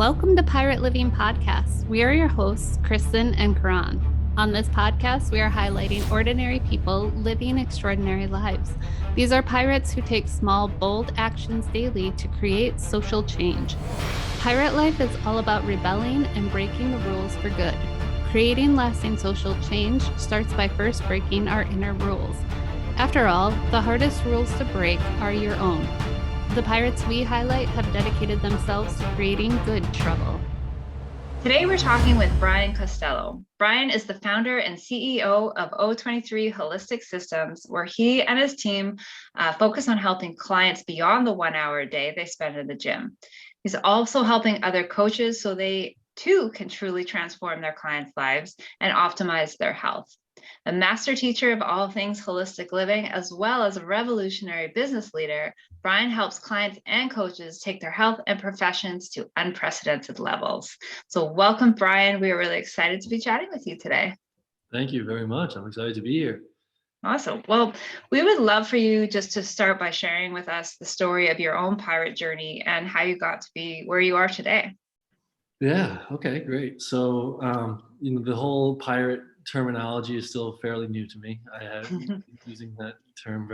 Welcome to Pirate Living Podcast. We are your hosts, Kristen and Karan. On this podcast, we are highlighting ordinary people living extraordinary lives. These are pirates who take small, bold actions daily to create social change. Pirate life is all about rebelling and breaking the rules for good. Creating lasting social change starts by first breaking our inner rules. After all, the hardest rules to break are your own. The pirates we highlight have dedicated themselves to creating good trouble. Today, we're talking with Brian Costello. Brian is the founder and CEO of O23 Holistic Systems, where he and his team focus on helping clients beyond the 1 hour a day they spend in the gym. He's also helping other coaches so they too can truly transform their clients' lives and optimize their health. A master teacher of all things holistic living, as well as a revolutionary business leader, Brian helps clients and coaches take their health and professions to unprecedented levels. So welcome, Brian. We are really excited to be chatting with you today. Thank you very much. I'm excited to be here. Awesome. Well, we would love for you just to start by sharing with us the story of your own pirate journey and how you got to be where you are today. Yeah. Okay, great. So, the whole pirate terminology is still fairly new to me. I have been using that term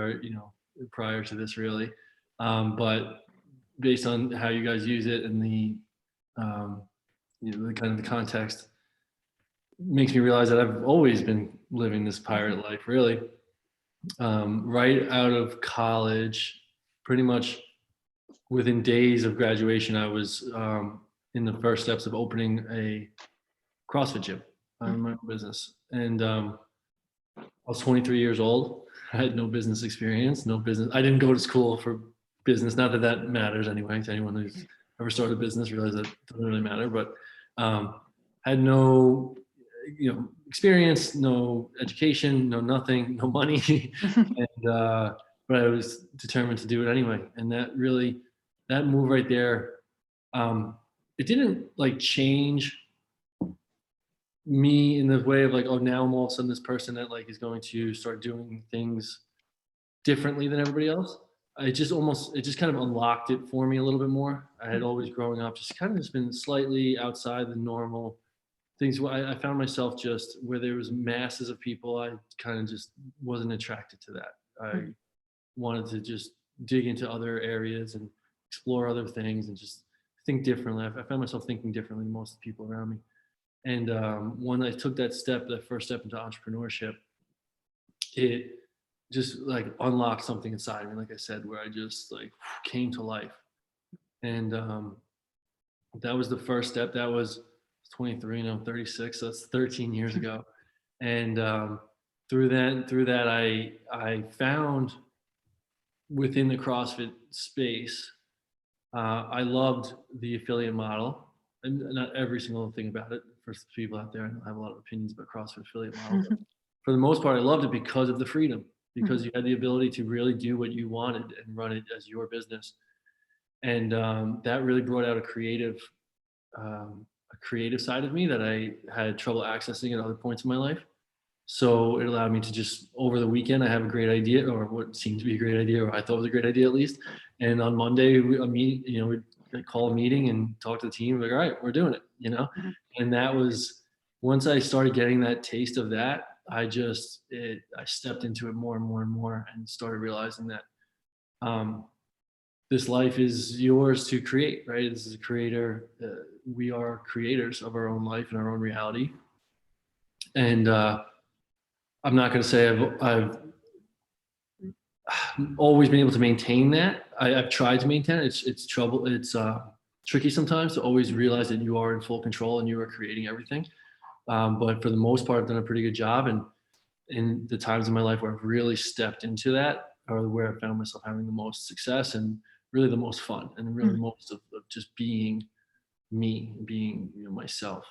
prior to this really. But based on how you guys use it and the kind of the context makes me realize that I've always been living this pirate life really. Right out of college, pretty much within days of graduation, I was in the first steps of opening a CrossFit gym in my business. And I was 23 years old. I had no business experience, no business. I didn't go to school for business. Not that that matters anyway. To anyone who's ever started a business, realize that doesn't really matter. But had no, experience, no education, no nothing, no money, and but I was determined to do it anyway. And that move right there, it didn't like change me in the way of like, oh, now I'm all of a sudden this person that like is going to start doing things differently than everybody else. It just kind of unlocked it for me a little bit more. I had always growing up just kind of just been slightly outside the normal things. I found myself just where there was masses of people, I kind of just wasn't attracted to that. I wanted to just dig into other areas and explore other things and just think differently. I found myself thinking differently than most people around me. And when I took that first step into entrepreneurship, it just like unlocked something inside of me, like I said, where I just like came to life. And that was the first step. That was 23 and I'm 36, so that's 13 years ago. And through that, I found within the CrossFit space, I loved the affiliate model. And not every single thing about it. For people out there, I don't have a lot of opinions about CrossFit affiliate model. But for the most part, I loved it because of the freedom, because you had the ability to really do what you wanted and run it as your business. And that really brought out a creative side of me that I had trouble accessing at other points in my life. So it allowed me to just, over the weekend, I have a great idea, or what seemed to be a great idea, or I thought was a great idea at least. And on Monday, we'd call a meeting and talk to the team, like, all right, we're doing it, And that was, once I started getting that taste of that, I stepped into it more and more and more and started realizing that this life is yours to create, right? This is a creator. We are creators of our own life and our own reality. And I'm not going to say I've always been able to maintain that. I've tried to maintain it. It's trouble. It's tricky sometimes to always realize that you are in full control and you are creating everything. But for the most part, I've done a pretty good job. And in the times in my life where I've really stepped into that, or where I found myself having the most success and really the most fun and really the most of just being me, being myself.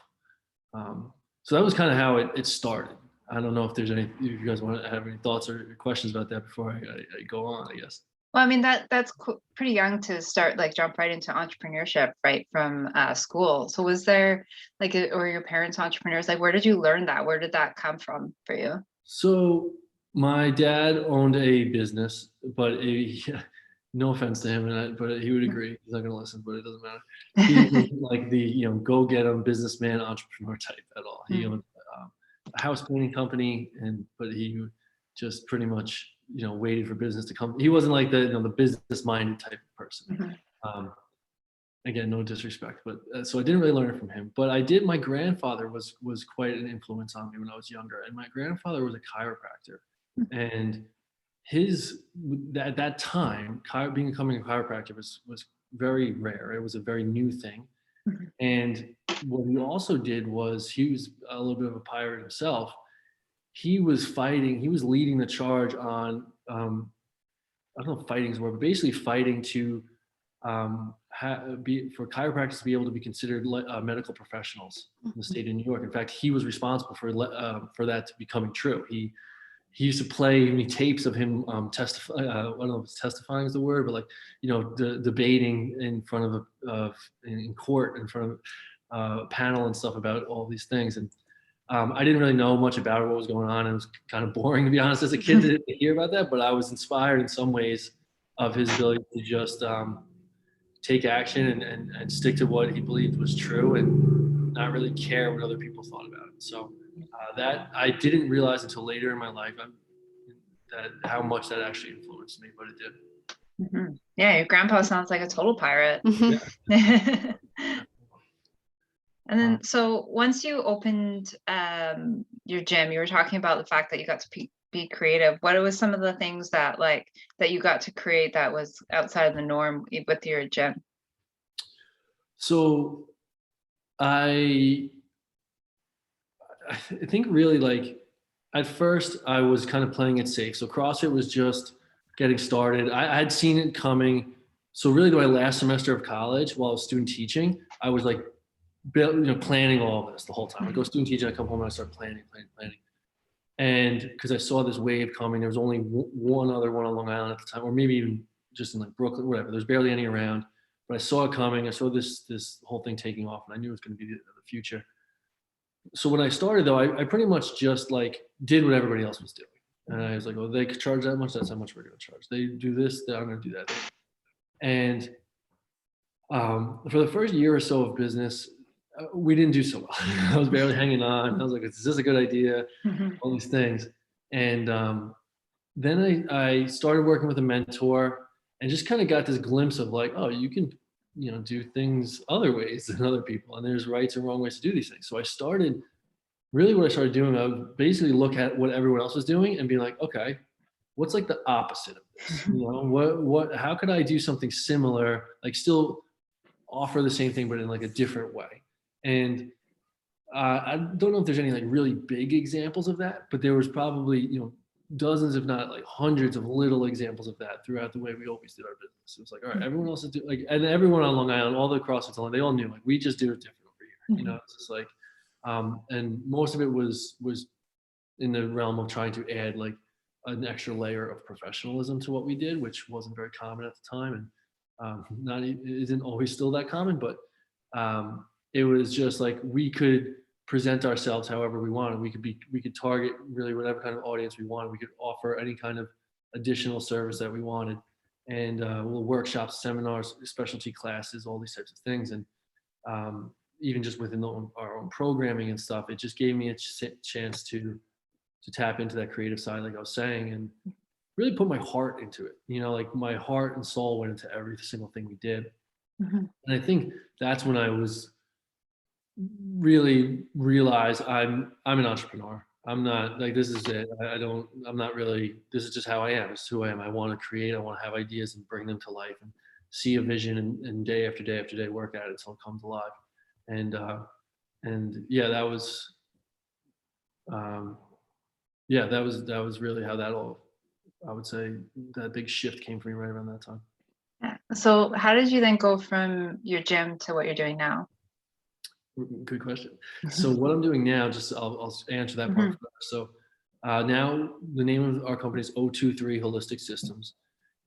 So that was kind of how it started. I don't know if you guys want to have any thoughts or questions about that before I go on, I guess. Well, I mean, that's pretty young to start, like jump right into entrepreneurship right from school. So was there or your parents entrepreneurs? Like, where did you learn that? Where did that come from for you? So my dad owned a business, but no offense to him, but he would agree. He's not going to listen, but it doesn't matter. He wasn't like the, go get 'em businessman entrepreneur type at all. He owned a house cleaning company, but he just pretty much, waited for business to come. He wasn't like the business minded type of person. Again, no disrespect, but so I didn't really learn it from him. But I did. My grandfather was quite an influence on me when I was younger, and my grandfather was a chiropractor, and at that time, becoming a chiropractor was very rare. It was a very new thing. And what he also did was, he was a little bit of a pirate himself. He was leading the charge on, I don't know if fighting is the word, but basically fighting to for chiropractors to be able to be considered medical professionals in the state of New York. In fact, he was responsible for that becoming true. He used to play me tapes of him testifying. I don't know if testifying is the word, but debating in front of in court, in front of a panel and stuff about all these things. And I didn't really know much about it, what was going on. It was kind of boring, to be honest, as a kid to hear about that. But I was inspired in some ways of his ability to just take action and stick to what he believed was true, and not really care what other people thought about it. So that I didn't realize until later in my life that how much that actually influenced me, but it did. Yeah, your grandpa sounds like a total pirate. Yeah. And then, so once you opened your gym, you were talking about the fact that you got to be creative. What was some of the things that you got to create that was outside of the norm with your gym? So I think really, at first I was kind of playing it safe. So CrossFit was just getting started. I had seen it coming. So really, my last semester of college, while I was student teaching, I was planning all of this the whole time. I go student teaching, I come home and I start planning. And because I saw this wave coming, there was only one other one on Long Island at the time, or maybe even just in Brooklyn, whatever. There's barely any around, but I saw it coming. I saw this whole thing taking off, and I knew it was going to be the future. So when I started, though, I pretty much just did what everybody else was doing. And I was like, oh, they could charge that much. That's how much we're going to charge. They do this, I'm going to do that. And for the first year or so of business, we didn't do so well. I was barely hanging on. I was like, is this a good idea? All these things. And then I started working with a mentor and just kind of got this glimpse of oh, you can, do things other ways than other people. And there's rights and wrong ways to do these things. So what I started doing, I would basically look at what everyone else was doing and be like, okay, what's the opposite of this? How could I do something similar, still offer the same thing, but in a different way? And I don't know if there's any really big examples of that, but there was probably, dozens, if not hundreds of little examples of that throughout the way we always did our business. It was all right, everyone else is doing, and everyone on Long Island, all the CrossFit, they all knew, we just do it different over here. It's just and most of it was in the realm of trying to add an extra layer of professionalism to what we did, which wasn't very common at the time. And it isn't always still that common, but it was just we could present ourselves however we wanted. We could target really whatever kind of audience we wanted. We could offer any kind of additional service that we wanted, and workshops, seminars, specialty classes, all these types of things. And even just within our own programming and stuff, it just gave me a chance to tap into that creative side, like I was saying, and really put my heart into it. My heart and soul went into every single thing we did. And I think that's when I was really realized I'm an entrepreneur. I'm not this is it. I'm not really, this is just how I am. It's who I am. I want to create, I want to have ideas and bring them to life and see a vision and day after day after day work at it until it comes alive. And yeah, that was that was really how that all, I would say, that big shift came for me right around that time. Yeah. So how did you then go from your gym to what you're doing now? Good question. So what I'm doing now, I'll answer that part first. So now the name of our company is O23 Holistic Systems,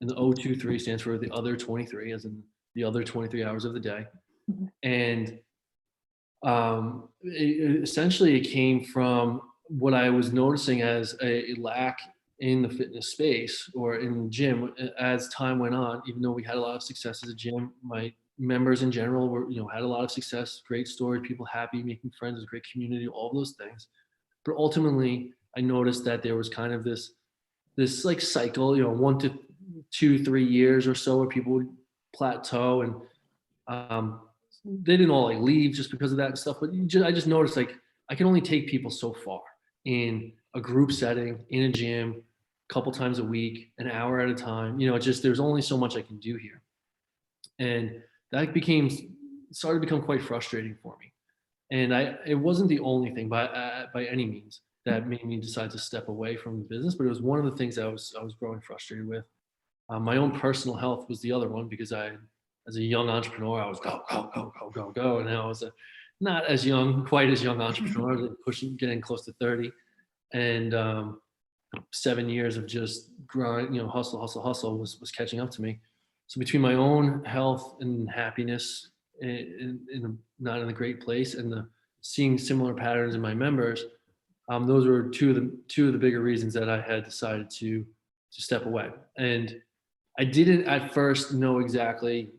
and the O23 stands for the other 23, as in the other 23 hours of the day. And essentially it came from what I was noticing as a lack in the fitness space or in the gym as time went on. Even though we had a lot of success as a gym, my members in general were, had a lot of success, great story, people happy, making friends, it was a great community, all those things. But ultimately, I noticed that there was kind of this like cycle, 1 to 2, 3 years or so, where people would plateau, and they didn't all like leave just because of that and stuff. But I just noticed, like, I can only take people so far in a group setting, in a gym, a couple times a week, an hour at a time. There's only so much I can do here, and that started to become quite frustrating for me. And it wasn't the only thing by any means that made me decide to step away from the business, but it was one of the things I was growing frustrated with. My own personal health was the other one, because as a young entrepreneur, I was go, go, go, go, go, go. And I was not as young, quite as young entrepreneur, getting close to 30. And 7 years of just grind, hustle, hustle, hustle was catching up to me. So between my own health and happiness not in a great place, and seeing similar patterns in my members, those were two of the bigger reasons that I had decided to step away. And I didn't at first know exactly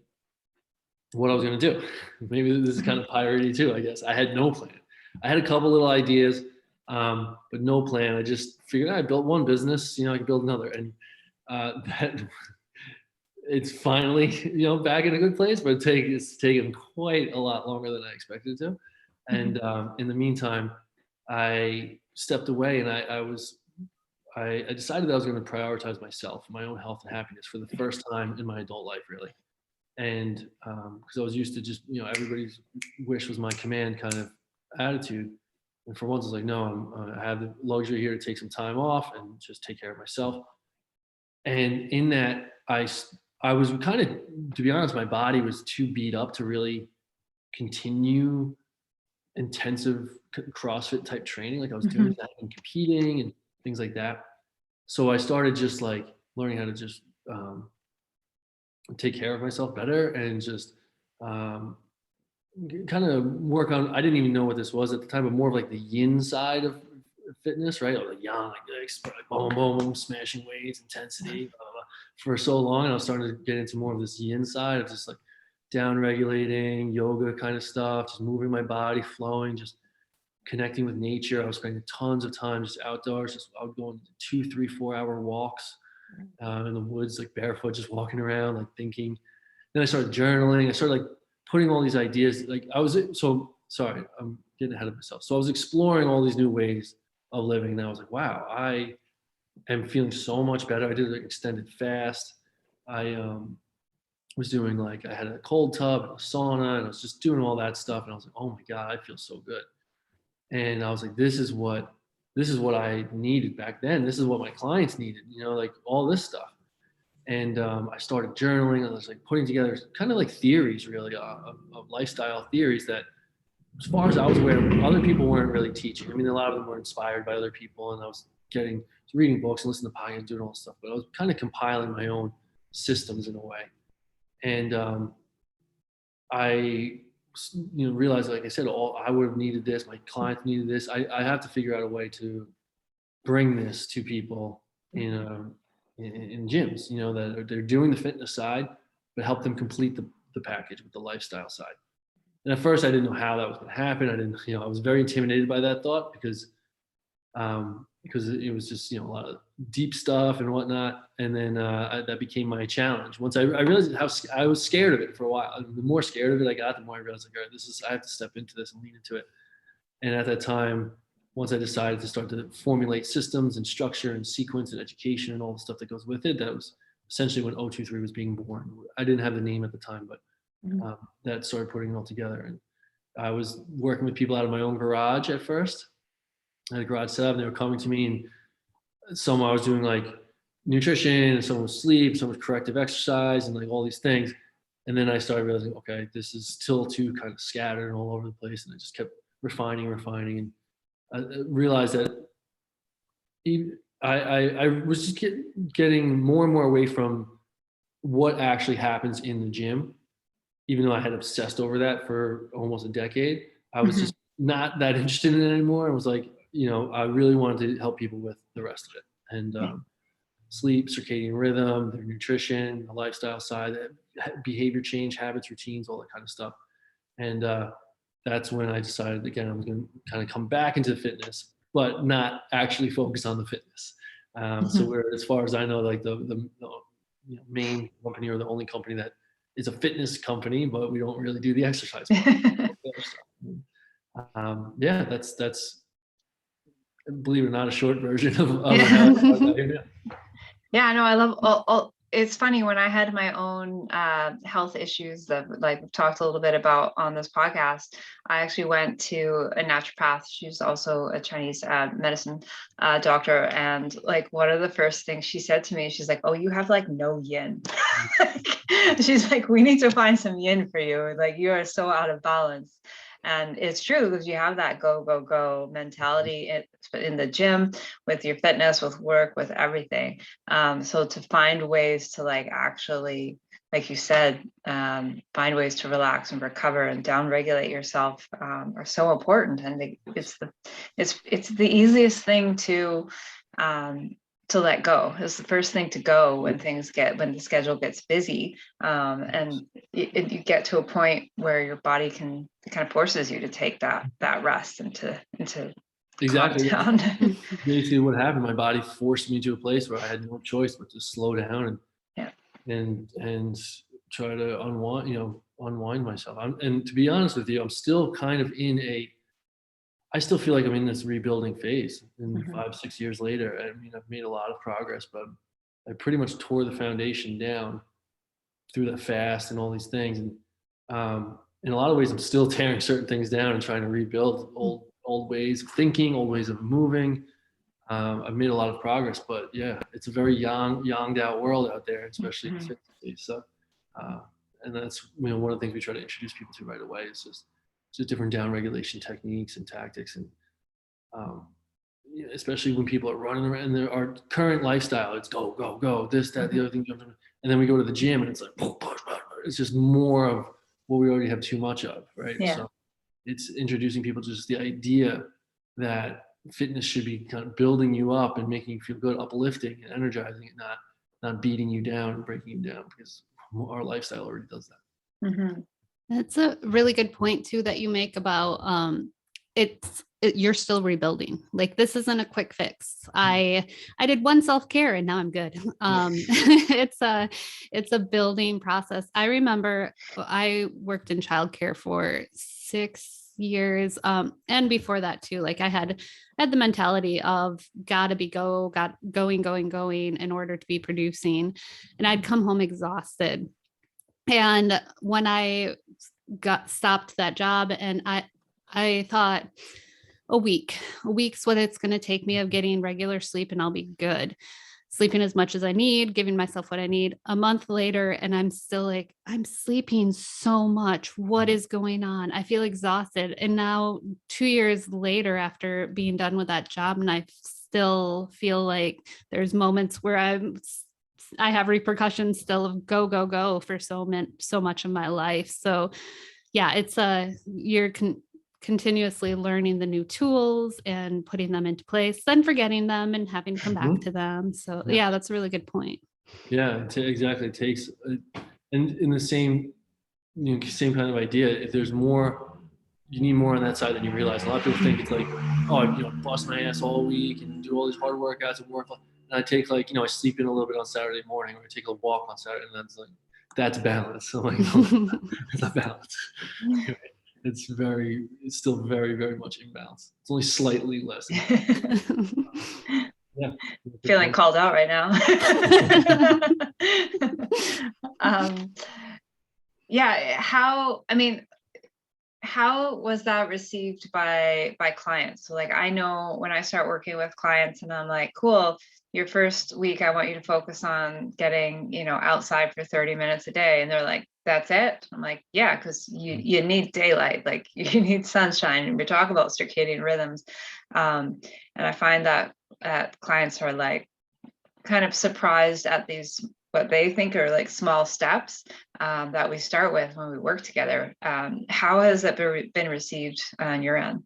what I was going to do. Maybe this is kind of piratey too, I guess. I had no plan. I had a couple little ideas, but no plan. I just figured I built one business, I could build another. And that it's finally, back in a good place, but it's taken quite a lot longer than I expected it to. And in the meantime, I stepped away, and I decided that I was going to prioritize myself, my own health and happiness, for the first time in my adult life, really. And because I was used to just, everybody's wish was my command kind of attitude. And for once, I was like, no, I have the luxury here to take some time off and just take care of myself. And in that, I was kind of, to be honest, my body was too beat up to really continue intensive CrossFit type training like I was doing that and competing and things like that. So I started just like learning how to just take care of myself better, and just kind of work on, I didn't even know what this was at the time, but more of like the yin side of fitness, right? Like yang, like boom, boom, boom, smashing weights, intensity, blah, blah, blah, for so long. And I was starting to get into more of this yin side of just like down regulating, yoga kind of stuff, just moving my body, flowing, just connecting with nature. I was spending tons of time just outdoors. I would go on 2, 3, 4 hour walks in the woods, like barefoot, just walking around, like thinking. Then I started journaling. I started like putting all these ideas. Like sorry, I'm getting ahead of myself. So I was exploring all these new ways of living, and I was like, wow, I am feeling so much better. I did an extended fast. I was doing, like, I had a cold tub and a sauna, and I was just doing all that stuff. And I was like, oh my God, I feel so good. And I was like, this is what I needed back then. This is what my clients needed, like all this stuff. And I started journaling. I was like putting together kind of like theories, really, of lifestyle theories that, as far as I was aware, other people weren't really teaching. I mean, a lot of them were inspired by other people, and I was reading books and listening to podcasts, doing all this stuff. But I was kind of compiling my own systems in a way. And I realized, like I said, I would have needed this. My clients needed this. I have to figure out a way to bring this to people in gyms, that they're doing the fitness side, but help them complete the package with the lifestyle side. And at first, I didn't know how that was going to happen. I was very intimidated by that thought, because it was just, a lot of deep stuff and whatnot. And then that became my challenge. Once I realized how I was scared of it for a while. The more scared of it I got, the more I realized, like, all right, I have to step into this and lean into it. And at that time, once I decided to start to formulate systems and structure and sequence and education and all the stuff that goes with it, that was essentially when O23 was being born. I didn't have the name at the time, but that started putting it all together. And I was working with people out of my own garage at first. I had a garage set up, and they were coming to me, and some I was doing like nutrition, and some was sleep, some was corrective exercise, and like all these things. And then I started realizing, okay, this is still too kind of scattered and all over the place. And I just kept refining. And I realized that I was just getting more and more away from what actually happens in the gym. Even though I had obsessed over that for almost a decade, I was just not that interested in it anymore. I was like, I really wanted to help people with the rest of it. And sleep, circadian rhythm, their nutrition, the lifestyle side, behavior change, habits, routines, all that kind of stuff. And that's when I decided, again, I was going to kind of come back into fitness, but not actually focus on the fitness. So we're, as far as I know, like the main company or the only company that is a fitness company, but we don't really do the exercise. Yeah, that's believe it or not, a short version of how I got here now. Yeah, I know. I love all. It's funny when I had my own health issues that like we've talked a little bit about on this podcast. I actually went to a naturopath. She's also a Chinese medicine doctor, and like one of the first things she said to me, she's like, "Oh, you have like no yin." She's like, "We need to find some yin for you. Like you are so out of balance." And it's true because you have that go, go, go mentality in the gym, with your fitness, with work, with everything. So to find ways to like actually, like you said, find ways to relax and recover and downregulate yourself are so important. And it's the easiest thing to let go. It's the first thing to go when the schedule gets busy, and you get to a point where your body it kind of forces you to take that rest and to Exactly. calm down. Basically, what happened, my body forced me to a place where I had no choice but to slow down and try to unwind myself. And to be honest with you, I'm still kind of I still feel like I'm in this rebuilding phase. And 5-6 years later, I mean, I've made a lot of progress, but I pretty much tore the foundation down through that fast and all these things. And in a lot of ways, I'm still tearing certain things down and trying to rebuild old ways of thinking, old ways of moving. I've made a lot of progress, but yeah, it's a very younged out world out there, especially in the fitness space. So, and that's one of the things we try to introduce people to right away. Is just different down regulation techniques and tactics, and especially when people are running around our current lifestyle, it's go, go, go, this, that, the other thing. And then we go to the gym and it's like, it's just more of what we already have too much of, right? Yeah. So it's introducing people to just the idea that fitness should be kind of building you up and making you feel good, uplifting and energizing, and not beating you down and breaking you down, because our lifestyle already does that. That's a really good point too that you make about you're still rebuilding. Like this isn't a quick fix. I did one self-care and now I'm good. It's a building process. I remember I worked in childcare for 6 years. And before that too, like I had the mentality of gotta be going in order to be producing. And I'd come home exhausted. And when I stopped that job, and I thought a week's what it's going to take me of getting regular sleep and I'll be good. Sleeping as much as I need, giving myself what I need. A month later, and I'm still like, I'm sleeping so much. What is going on? I feel exhausted. And now 2 years later, after being done with that job, and I still feel like there's moments where I have repercussions still of go for so much of my life. So yeah, it's you're continuously learning the new tools and putting them into place, then forgetting them and having to come back to them. So yeah, that's a really good point. Yeah, exactly. It takes, and in the same kind of idea, if there's more, you need more on that side than you realize. A lot of people think it's like, oh, I bust my ass all week and do all these hard workouts and work. And I take I sleep in a little bit on Saturday morning, or I take a walk on Saturday, and that's balance. So it's not balance. It's still very, very much imbalance. It's only slightly less. Yeah. Feeling called out right now. How was that received by clients? So like, I know when I start working with clients and I'm like, cool, your first week, I want you to focus on getting, outside for 30 minutes a day. And they're like, that's it? I'm like, yeah, because you need daylight, like you need sunshine. And we talk about circadian rhythms. And I find that clients are like kind of surprised at these, what they think are like small steps that we start with when we work together. How has that been received on your end?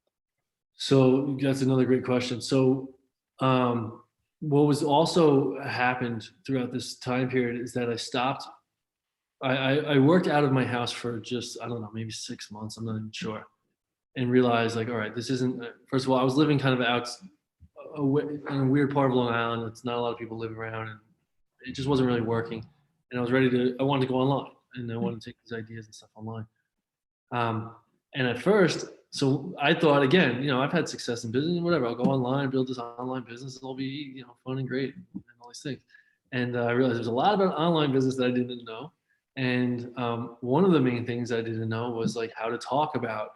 So that's another great question. So what was also happened throughout this time period is that I stopped. I worked out of my house for just, I don't know, maybe 6 months. I'm not even sure. And realized like, all right, this isn't, first of all, I was living kind of out in a weird part of Long Island. It's not a lot of people live around, and it just wasn't really working. And I wanted to go online, and I wanted to take these ideas and stuff online. And at first, so I thought, again, I've had success in business and whatever. I'll go online, build this online business. It'll be, fun and great and all these things. And I realized there's a lot about online business that I didn't know. And one of the main things I didn't know was like how to talk about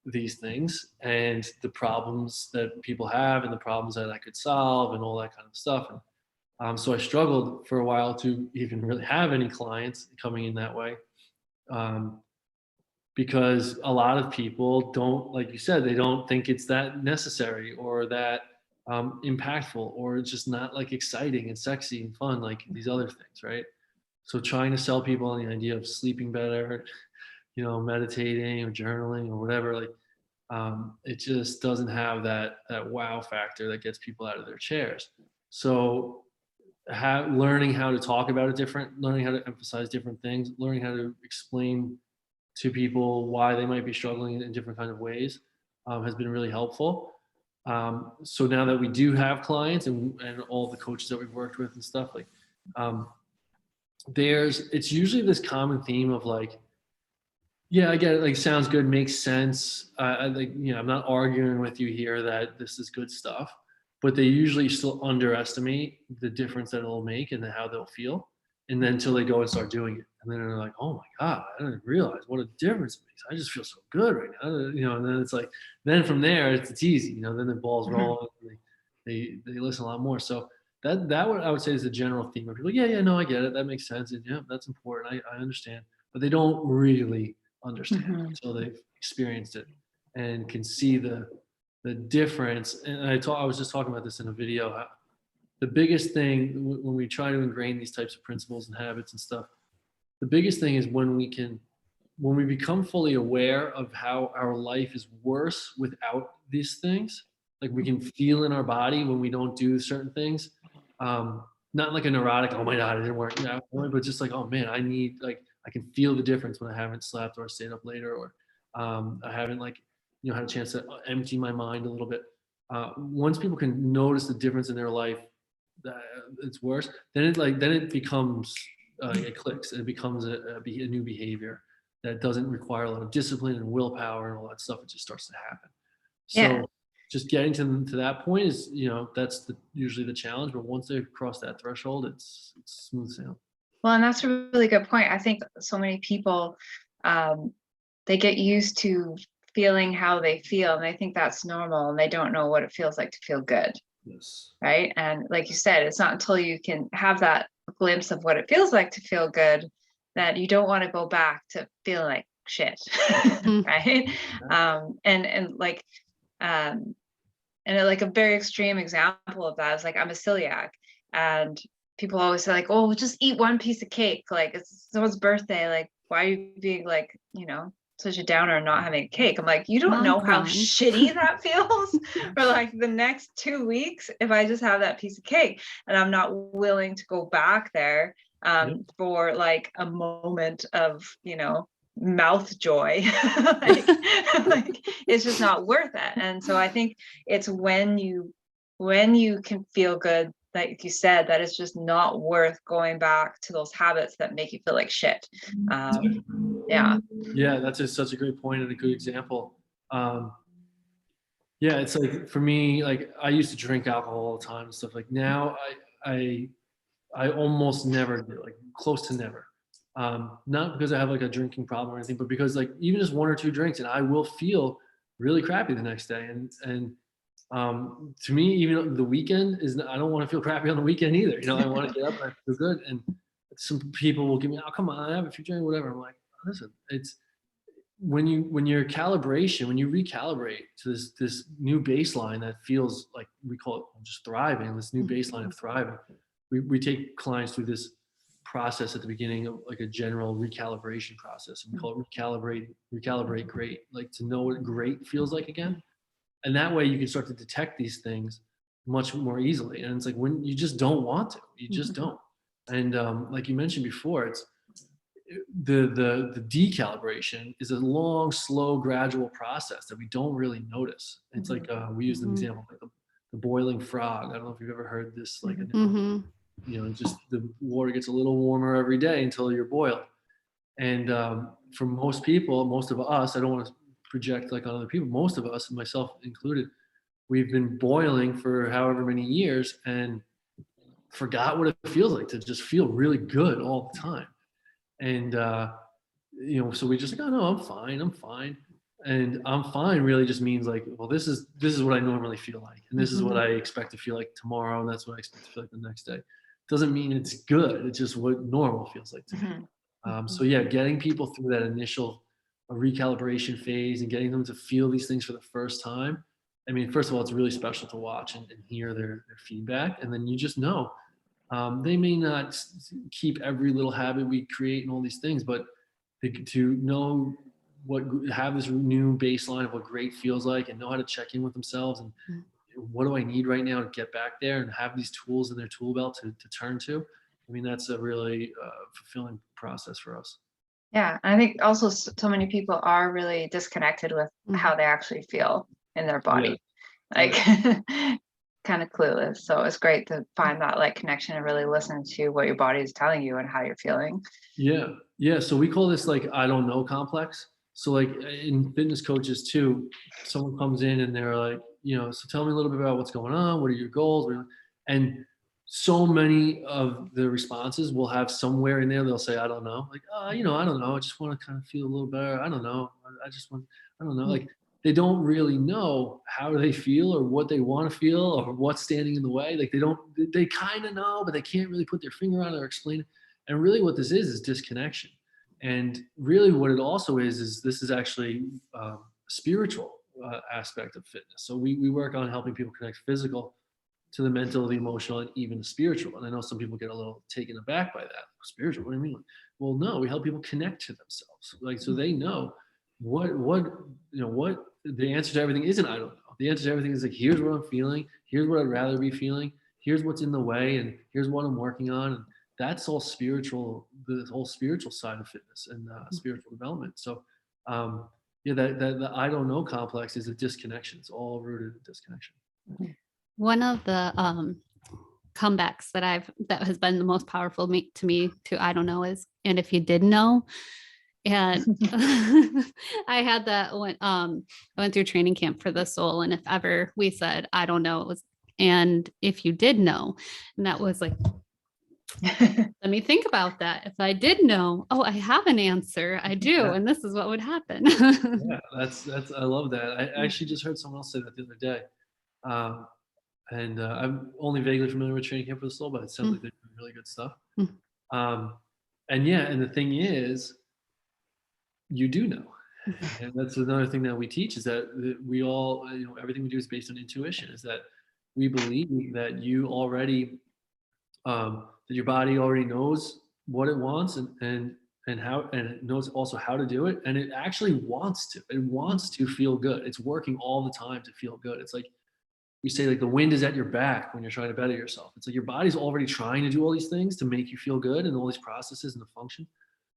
these things and the problems that people have and the problems that I could solve and all that kind of stuff. And so I struggled for a while to even really have any clients coming in that way. Because a lot of people don't, like you said, they don't think it's that necessary or that impactful, or it's just not like exciting and sexy and fun like these other things, right? So trying to sell people on the idea of sleeping better, meditating or journaling or whatever, like it just doesn't have that wow factor that gets people out of their chairs. So learning how to talk about it different, learning how to emphasize different things, learning how to explain to people why they might be struggling in different kind of ways has been really helpful. So now that we do have clients and all the coaches that we've worked with and stuff, like it's usually this common theme of like, yeah, I get it, like sounds good, makes sense. I'm not arguing with you here that this is good stuff, but they usually still underestimate the difference that it'll make and how they'll feel. And then until they go and start doing it. And then they're like, oh my God, I didn't realize what a difference it makes. I just feel so good right now. And then it's like, then from there, it's easy, then the balls roll. They listen a lot more. So that what I would say is the general theme of people. Yeah, no, I get it. That makes sense. And yeah, that's important. I understand. But they don't really understand until they've experienced it and can see the difference. And I was just talking about this in a video. The biggest thing when we try to ingrain these types of principles and habits and stuff, the biggest thing is when we become fully aware of how our life is worse without these things. Like we can feel in our body when we don't do certain things. Not like a neurotic, oh my God, it didn't work, but just like, oh man, I can feel the difference when I haven't slept or stayed up later, or I haven't had a chance to empty my mind a little bit. Once people can notice the difference in their life, it's worse, then it becomes it clicks. It becomes a new behavior that doesn't require a lot of discipline and willpower and all that stuff. It just starts to happen. So just getting to that point is, that's usually the challenge. But once they cross that threshold, it's smooth sailing. Well, and that's a really good point. I think so many people, they get used to feeling how they feel, and they think that's normal, and they don't know what it feels like to feel good. Yes. Right. And like you said, it's not until you can have that glimpse of what it feels like to feel good that you don't want to go back to feel like shit. Right. And like a very extreme example of that is like, I'm a celiac, and people always say like, oh, just eat one piece of cake. Like it's someone's birthday. Like, why are you being like, such a downer and not having a cake? I'm like, you don't know how shitty that feels for like the next 2 weeks if I just have that piece of cake, and I'm not willing to go back there for like a moment of, mouth joy. like it's just not worth it. And so I think it's when you can feel good, like you said, that it's just not worth going back to those habits that make you feel like shit. That's just such a great point and a good example. It's like for me, like I used to drink alcohol all the time and stuff. Like now I almost never do, like close to never. Not because I have like a drinking problem or anything, but because like even just 1 or 2 drinks and I will feel really crappy the next day. And to me, even the weekend I don't want to feel crappy on the weekend either. I want to get up and I feel good. And some people will give me, oh, come on, I have a few drinks, whatever. I'm like, listen, it's when you recalibrate to this new baseline that feels like, we call it just thriving, this new baseline of thriving. We take clients through this process at the beginning of like a general recalibration process. And we call it recalibrate great, like to know what great feels like again. And that way you can start to detect these things much more easily. And it's like when you just don't want to, you just don't. And like you mentioned before, it's the decalibration is a long, slow, gradual process that we don't really notice. It's like we use an example like the boiling frog. I don't know if you've ever heard this, like just the water gets a little warmer every day until you're boiled. And for most people, most of us, I don't want to project like on other people, most of us, myself included, we've been boiling for however many years and forgot what it feels like to just feel really good all the time. And, so we just like, oh no, I'm fine. And I'm fine really just means like, well, this is what I normally feel like. And this is what I expect to feel like tomorrow. And that's what I expect to feel like the next day. Doesn't mean it's good. It's just what normal feels like to me. So yeah, getting people through that initial recalibration phase and getting them to feel these things for the first time. I mean, first of all, it's really special to watch and hear their feedback. And then you just know, they may not keep every little habit we create and all these things, but to know have this new baseline of what great feels like and know how to check in with themselves and what do I need right now to get back there and have these tools in their tool belt to turn to. I mean, that's a really fulfilling process for us. Yeah. I think also so many people are really disconnected with how they actually feel in their body. Yeah. Like kind of clueless. So it's great to find that like connection and really listen to what your body is telling you and how you're feeling. Yeah. So we call this like, I don't know complex. So like in fitness coaches too, someone comes in and they're like, so tell me a little bit about what's going on. What are your goals? And so many of the responses will have somewhere in there, they'll say, I don't know. Like, I don't know. I just want to kind of feel a little better. I don't know. I don't know. Like they don't really know how they feel or what they want to feel or what's standing in the way. Like they kind of know, but they can't really put their finger on it or explain it. And really what this is disconnection. And really what it also is this is actually a spiritual aspect of fitness. So we work on helping people connect physical to the mental, the emotional, and even the spiritual. And I know some people get a little taken aback by that. Spiritual, what do you mean? Well, no, we help people connect to themselves. Like, so they know what the answer to everything isn't, I don't know. The answer to everything is like, here's what I'm feeling. Here's what I'd rather be feeling. Here's what's in the way. And here's what I'm working on. And that's all spiritual, the whole spiritual side of fitness and spiritual development. So, the I don't know complex is a disconnection. It's all rooted in disconnection. One of the comebacks that has been the most powerful to me to I don't know is, and if you did know. And I had that when I went through training camp for the soul. And if ever we said, I don't know, it was, and if you did know, and that was like, let me think about that. If I did know, I have an answer. I do. Yeah. And this is what would happen. Yeah, that's, I love that. I actually just heard someone else say that the other day. And I'm only vaguely familiar with training camp for the soul, but it sounds like they're doing really good stuff. And the thing is, you do know. And that's another thing that we teach is that we all, everything we do is based on intuition, is that we believe that you already, that your body already knows what it wants and how, and it knows also how to do it. And it actually wants to feel good. It's working all the time to feel good. It's like, we say like the wind is at your back when you're trying to better yourself. It's like your body's already trying to do all these things to make you feel good and all these processes and the function.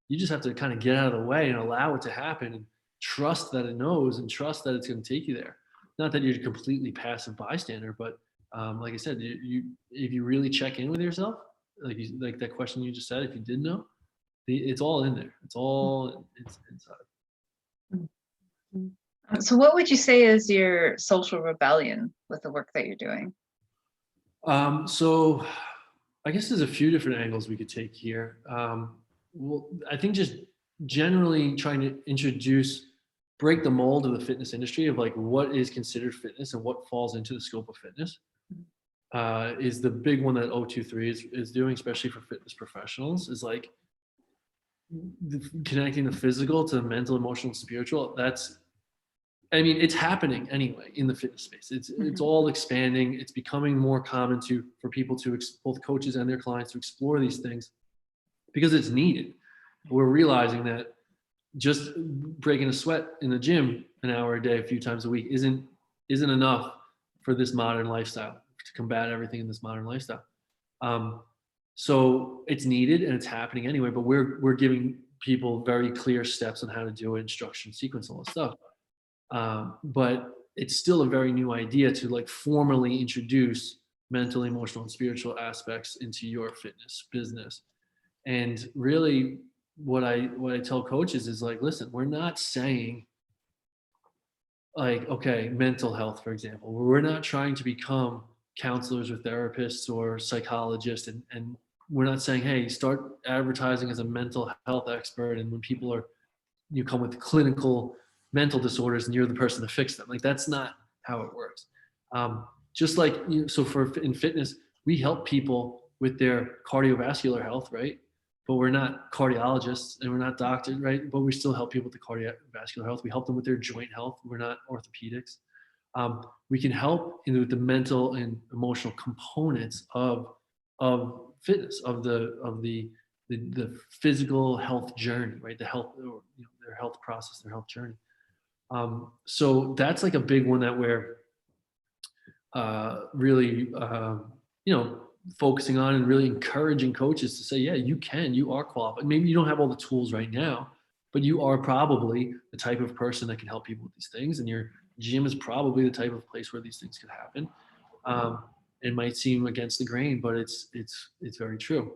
You just have to kind of get out of the way and allow it to happen and trust that it knows and trust that it's going to take you there. Not that you're a completely passive bystander, but like I said, if you really check in with yourself, like that question you just said, if you did know, it's all in there. It's all inside. So what would you say is your social rebellion with the work that you're doing? So I guess there's a few different angles we could take here. Well, I think just generally trying to break the mold of the fitness industry of like what is considered fitness and what falls into the scope of fitness is the big one that O23 is doing, especially for fitness professionals, is like connecting the physical to the mental, emotional, and spiritual. It's happening anyway in the fitness space. It's all expanding. It's becoming more common for people to both coaches and their clients to explore these things because it's needed. We're realizing that just breaking a sweat in the gym an hour a day, a few times a week isn't enough for this modern lifestyle, to combat everything in this modern lifestyle. So it's needed and it's happening anyway, but we're giving people very clear steps on how to do it, instruction sequence, all that stuff. But it's still a very new idea to like formally introduce mental, emotional, and spiritual aspects into your fitness business. And really what I tell coaches is like, listen, we're not saying like, okay, mental health, for example, we're not trying to become counselors or therapists or psychologists. And we're not saying, hey, start advertising as a mental health expert. And when people you come with clinical mental disorders and you're the person to fix them. Like, that's not how it works. Just like, so in fitness, we help people with their cardiovascular health, right? But we're not cardiologists and we're not doctors, right? But we still help people with the cardiovascular health. We help them with their joint health. We're not orthopedics. We can help with the mental and emotional components of fitness, of the physical health journey, right? The health, their health process, their health journey. So that's like a big one that we're really, focusing on and really encouraging coaches to say, yeah, you are qualified. Maybe you don't have all the tools right now, but you are probably the type of person that can help people with these things. And your gym is probably the type of place where these things could happen. It might seem against the grain, but it's very true.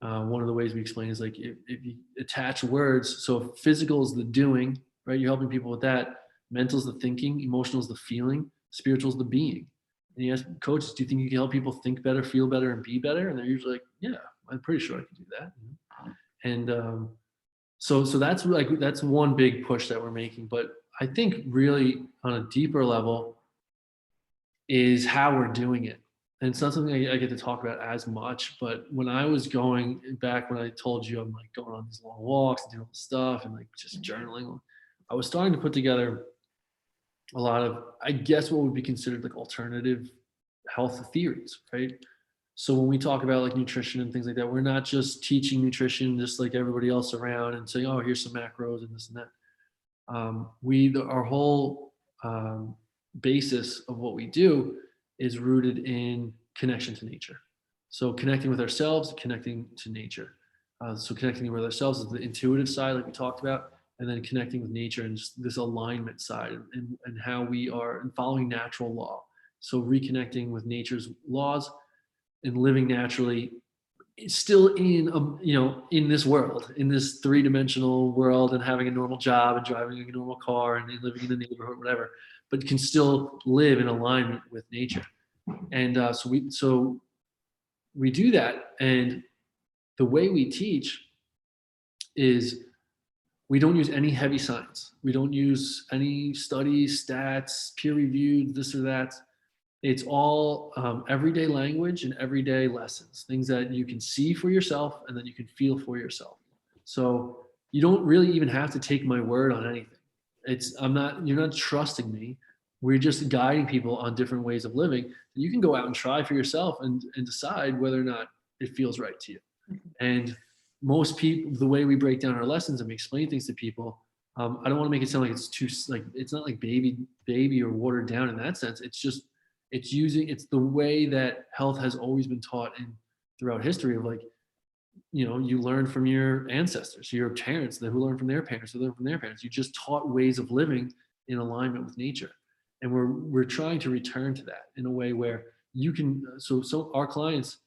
One of the ways we explain is like, if you attach words, so physical is the doing, right? You're helping people with that. Mental is the thinking, emotional is the feeling, spiritual is the being. And you ask coaches, do you think you can help people think better, feel better, and be better? And they're usually like, yeah, I'm pretty sure I can do that. And so that's one big push that we're making. But I think really on a deeper level is how we're doing it. And it's not something I get to talk about as much, but when I was going back, when I told you I'm like going on these long walks and doing all this stuff and like just journaling, I was starting to put together a lot of, I guess, what would be considered like alternative health theories, right? So when we talk about like nutrition and things like that, we're not just teaching nutrition just like everybody else around and saying, oh, here's some macros and this and that. Our whole basis of what we do is rooted in connection to nature. So connecting with ourselves, connecting to nature. So connecting with ourselves is the intuitive side, like we talked about, and then connecting with nature and just this alignment side and how we are and following natural law. So reconnecting with nature's laws and living naturally, still in in this world, in this three-dimensional world, and having a normal job and driving a normal car and living in the neighborhood, whatever, but can still live in alignment with nature. And so we do that. And the way we teach is we don't use any heavy science. We don't use any studies, stats, peer-reviewed, this or that. It's all everyday language and everyday lessons, things that you can see for yourself and that you can feel for yourself. So you don't really even have to take my word on anything. You're not trusting me. We're just guiding people on different ways of living. You can go out and try for yourself and decide whether or not it feels right to you. And most people, the way we break down our lessons and we explain things to people, I don't want to make it sound like it's too, like, it's not like baby or watered down in that sense. It's just, it's the way that health has always been taught throughout history of like, you learn from your ancestors, your parents, who learn from their parents, who learn from their parents. You just taught ways of living in alignment with nature. And we're trying to return to that in a way where you can, so our clients,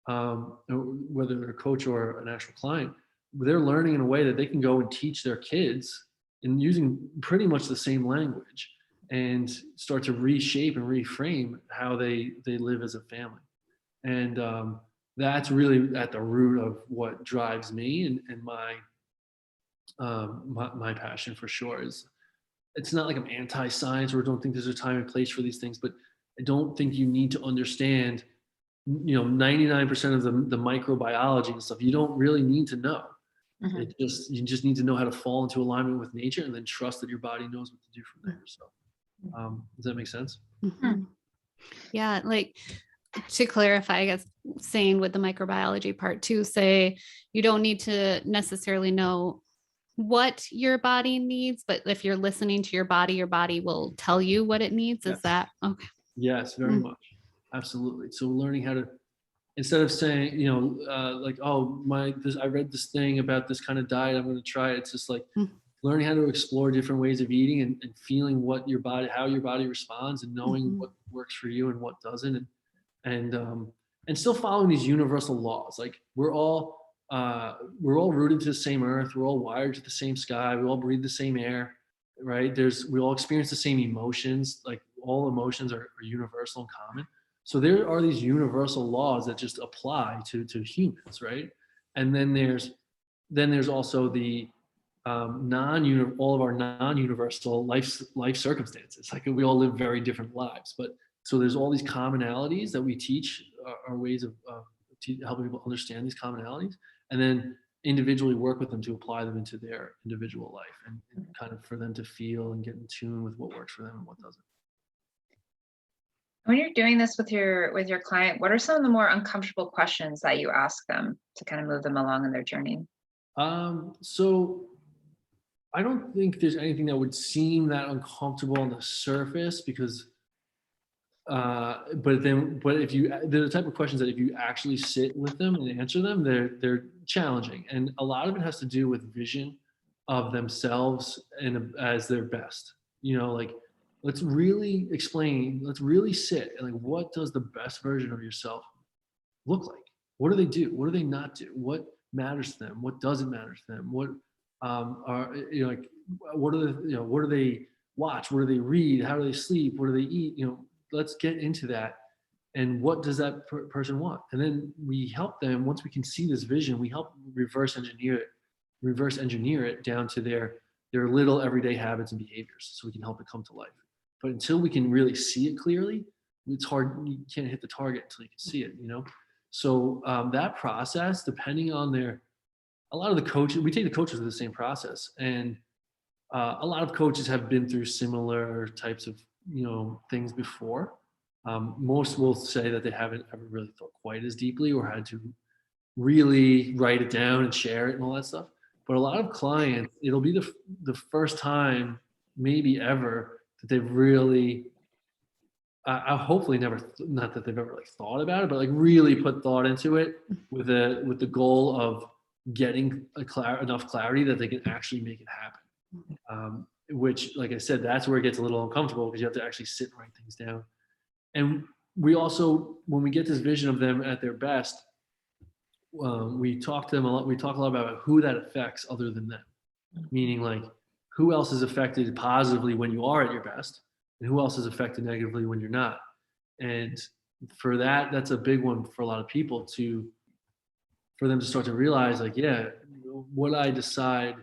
whether they're a coach or an actual client, they're learning in a way that they can go and teach their kids in using pretty much the same language and start to reshape and reframe how they live as a family. And that's really at the root of what drives me and my passion for sure. Is it's not like I'm anti-science or don't think there's a time and place for these things, but I don't think you need to understand 99% of the microbiology and stuff. You don't really need to know. Mm-hmm. You just need to know how to fall into alignment with nature and then trust that your body knows what to do from there. So does that make sense? Mm-hmm. Yeah. Like, to clarify, I guess, saying with the microbiology part too, say you don't need to necessarily know what your body needs, but if you're listening to your body will tell you what it needs. Yes. Is that okay? Yes, very much. Absolutely. So learning how to, instead of saying, you know, like, oh, I read this thing about this kind of diet, I'm going to try it. It's just like learning how to explore different ways of eating and feeling how your body responds, and knowing what works for you and what doesn't. And still following these universal laws. Like we're all rooted to the same earth. We're all wired to the same sky. We all breathe the same air, right? We all experience the same emotions. Like all emotions are universal and common. So there are these universal laws that just apply to humans, right? And then there's also the all of our non-universal life circumstances. Like we all live very different lives, but so there's all these commonalities that we teach, our ways of helping people understand these commonalities, and then individually work with them to apply them into their individual life, and kind of for them to feel and get in tune with what works for them and what doesn't. When you're doing this with your client, what are some of the more uncomfortable questions that you ask them to kind of move them along in their journey? So I don't think there's anything that would seem that uncomfortable on the surface, because but if they're the type of questions that if you actually sit with them and answer them, they're challenging. And a lot of it has to do with vision of themselves and as their best, you know, like, let's really sit and like, what does the best version of yourself look like? What do they do? What do they not do? What matters to them? What doesn't matter to them? What like, what do they watch? What do they read? How do they sleep? What do they eat? You know, let's get into that. And what does that person want? And then we help them, once we can see this vision, we help reverse engineer it down to their little everyday habits and behaviors, so we can help it come to life. But until we can really see it clearly, it's hard. You can't hit the target until you can see it, you know? So that process, depending on a lot of the coaches, we take the coaches through the same process. And a lot of coaches have been through similar types of, you know, things before. Most will say that they haven't ever really thought quite as deeply or had to really write it down and share it and all that stuff. But a lot of clients, it'll be the first time maybe ever that they've really, hopefully never, not that they've ever like thought about it, but like really put thought into it with the goal of getting enough clarity that they can actually make it happen. Which, like I said, that's where it gets a little uncomfortable, because you have to actually sit and write things down. And we also, when we get this vision of them at their best, we talk to them a lot. We talk a lot about who that affects other than them, meaning like who else is affected positively when you are at your best, and who else is affected negatively when you're not. And for that, that's a big one for a lot of people, for them to start to realize, like, yeah, what I decide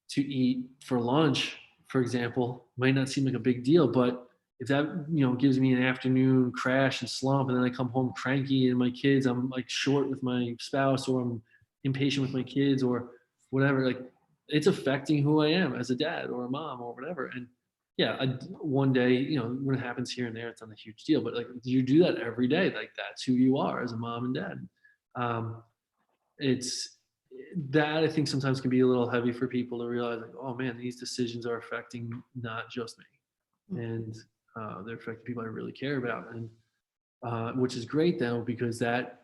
to eat for lunch, for example, might not seem like a big deal, but if that, you know, gives me an afternoon crash and slump, and then I come home cranky and my kids, I'm like short with my spouse, or I'm impatient with my kids, or whatever, like, it's affecting who I am as a dad or a mom or whatever. And yeah, one day, you know, when it happens here and there, it's not a huge deal, but like, you do that every day. Like, that's who you are as a mom and dad. It's that, I think, sometimes can be a little heavy for people to realize, like, oh man, these decisions are affecting not just me, and they're affecting people I really care about. And which is great though, because that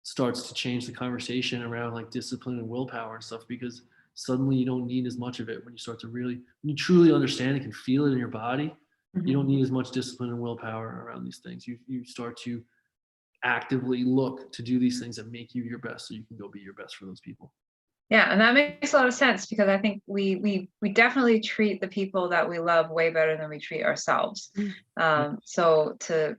starts to change the conversation around like discipline and willpower and stuff, because suddenly you don't need as much of it when you truly understand it, can feel it in your body. You don't need as much discipline and willpower around these things. You start to actively look to do these things that make you your best, so you can go be your best for those people. Yeah, and that makes a lot of sense, because I think we definitely treat the people that we love way better than we treat ourselves. So to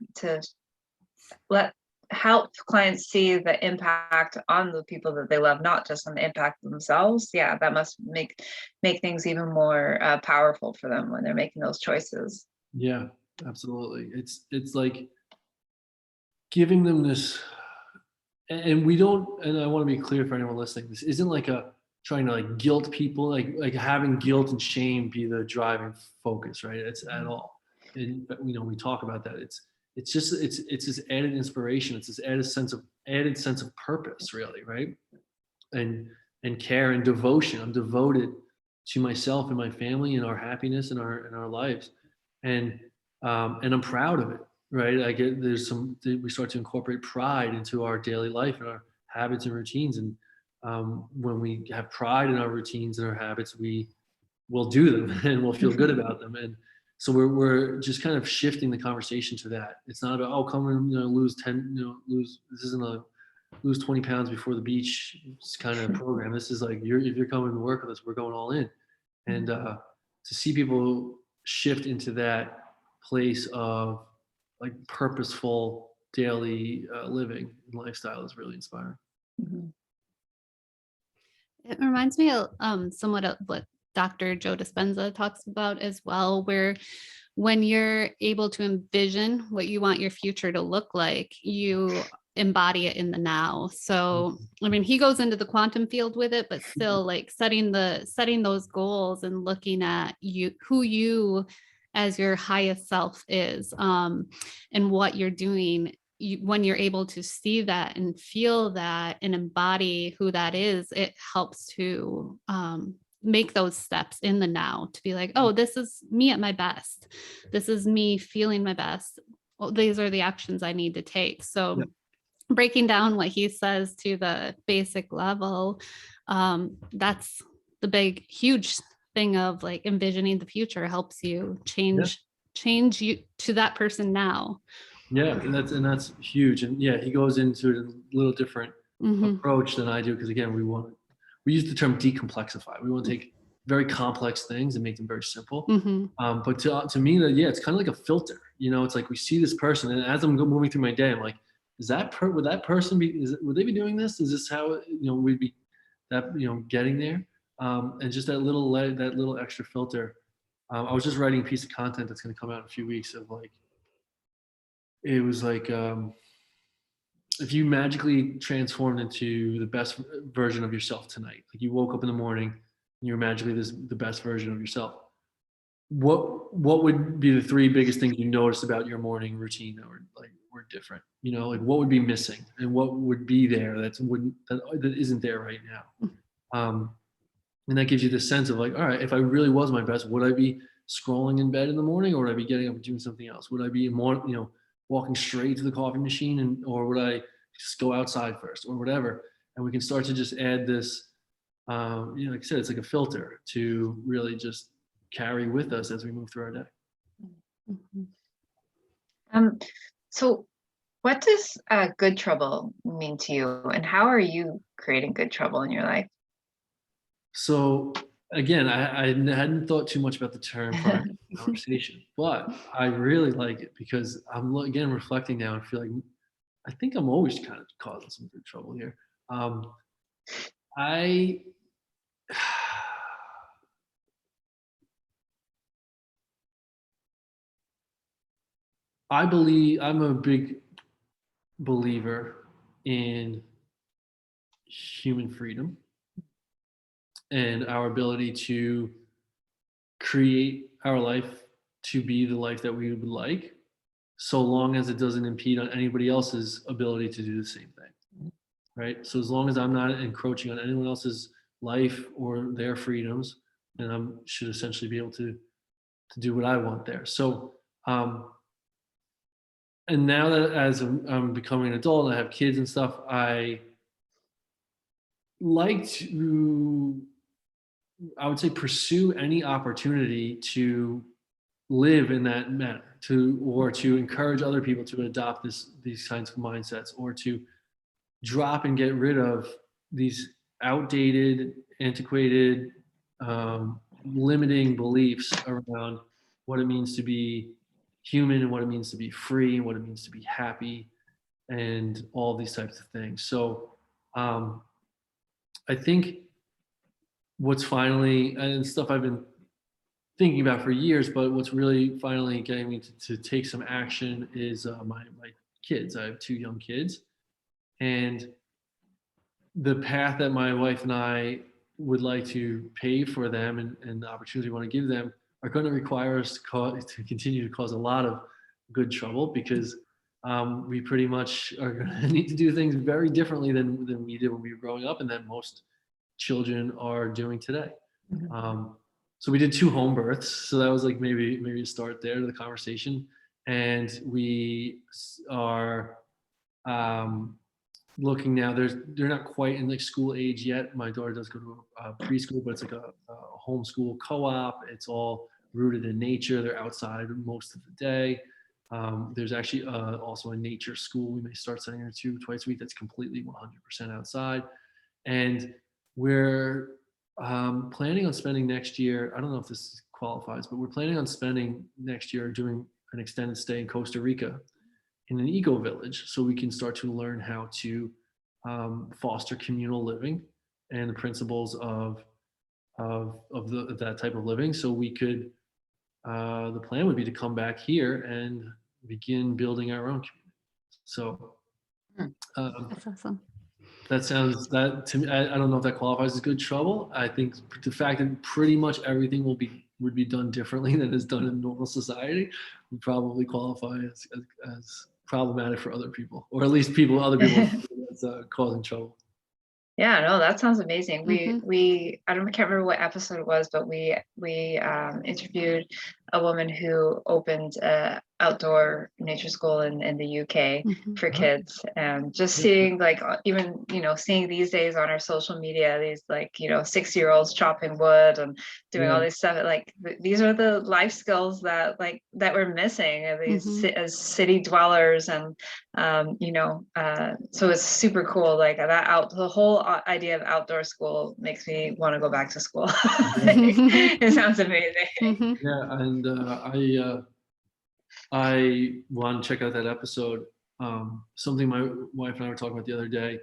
help clients see the impact on the people that they love, not just on the impact of themselves. Yeah, that must make things even more powerful for them when they're making those choices. Yeah, absolutely. It's like giving them this, and we don't, and I want to be clear for anyone listening, this isn't like trying to like guilt people, like having guilt and shame be the driving focus, right? It's at all. And, you know, we talk about that. It's just this added inspiration. It's this added sense of purpose, really, right? And care and devotion. I'm devoted to myself and my family and our happiness and our lives, and I'm proud of it, right? We start to incorporate pride into our daily life and our habits and routines. And when we have pride in our routines and our habits, we will do them and we'll feel good about them. And so we're just kind of shifting the conversation to that. It's not about, oh, come and lose 10, this isn't a lose 20 pounds before the beach kind of program. This is like, if you're coming to work with us, we're going all in. And to see people shift into that place of like purposeful daily living and lifestyle is really inspiring. Mhm. It reminds me of somewhat of what Dr. Joe Dispenza talks about as well, where when you're able to envision what you want your future to look like, you embody it in the now. So, I mean, he goes into the quantum field with it, but still like setting those goals and looking at who you as your highest self is, and what you're doing. When you're able to see that and feel that and embody who that is, it helps to make those steps in the now to be like, oh, this is me at my best. This is me feeling my best. Well, these are the actions I need to take. So breaking down what he says to the basic level, that's the big, huge thing of like envisioning the future helps you change you to that person now. Yeah, and that's huge. And yeah, he goes into it a little different approach than I do, because again, we use the term decomplexify. We want to take very complex things and make them very simple. But to me, it's kind of like a filter. It's like we see this person, and as I'm moving through my day, I'm like, would that person would they be doing this? Is this how we'd be getting there? And just that little extra filter. I was just writing a piece of content that's going to come out in a few weeks of like. It was like if you magically transformed into the best version of yourself tonight, like you woke up in the morning and you're magically the best version of yourself. What would be the three biggest things you noticed about your morning routine that were different? Like what would be missing and what would be there that isn't there right now? And that gives you the sense of like, all right, if I really was my best, would I be scrolling in bed in the morning, or would I be getting up and doing something else? Would I be more, walking straight to the coffee machine, or would I just go outside first, or whatever? And we can start to just add this, like I said, it's like a filter to really just carry with us as we move through our day. So what does good trouble mean to you, and how are you creating good trouble in your life? So again, I hadn't thought too much about the term prior to the conversation, but I really like it because I'm again reflecting now and feel like I think I'm always kind of causing some good trouble here. I believe I'm a big believer in human freedom and our ability to create our life to be the life that we would like, so long as it doesn't impede on anybody else's ability to do the same thing, right? So as long as I'm not encroaching on anyone else's life or their freedoms, then I should essentially be able to do what I want there. So, and now that as I'm becoming an adult and I have kids and stuff, I like to, I would say, pursue any opportunity to live in that manner, or to encourage other people to adopt these kinds of mindsets, or to drop and get rid of these outdated, antiquated, limiting beliefs around what it means to be human and what it means to be free and what it means to be happy and all these types of things. So I think what's finally, and stuff I've been thinking about for years, but what's really finally getting me to take some action is my kids. I have 2 young kids, and the path that my wife and I would like to pave for them and the opportunity we want to give them are going to require us to continue to cause a lot of good trouble, because we pretty much are going to need to do things very differently than we did when we were growing up, and that most children are doing today. So we did 2 home births. So that was like maybe a start there to the conversation. and we are looking now. They're not quite in like school age yet. My daughter does go to preschool, but it's like a homeschool co-op. It's all rooted in nature. They're outside most of the day. There's actually also a nature school we may start sending her to twice a week that's completely 100% outside. And we're planning on spending next year, I don't know if this qualifies, but we're planning on spending next year doing an extended stay in Costa Rica in an eco village, so we can start to learn how to foster communal living and the principles of that type of living. So we could, the plan would be to come back here and begin building our own community. So That's awesome. that to me, I don't know if that qualifies as good trouble. I think the fact that pretty much everything would be done differently than is done in normal society would probably qualify as problematic for other people, or at least other people that's causing trouble. Yeah, no, that sounds amazing. Mm-hmm. I can't remember what episode it was, but we interviewed a woman who opened a outdoor nature school in the UK for kids, and just seeing like even seeing these days on our social media these 6-year-olds chopping wood and doing all this stuff, like these are the life skills that we're missing as city dwellers, and so it's super cool. Like the whole idea of outdoor school makes me want to go back to school. It sounds amazing. Yeah, and I want to check out that episode. Something my wife and I were talking about the other day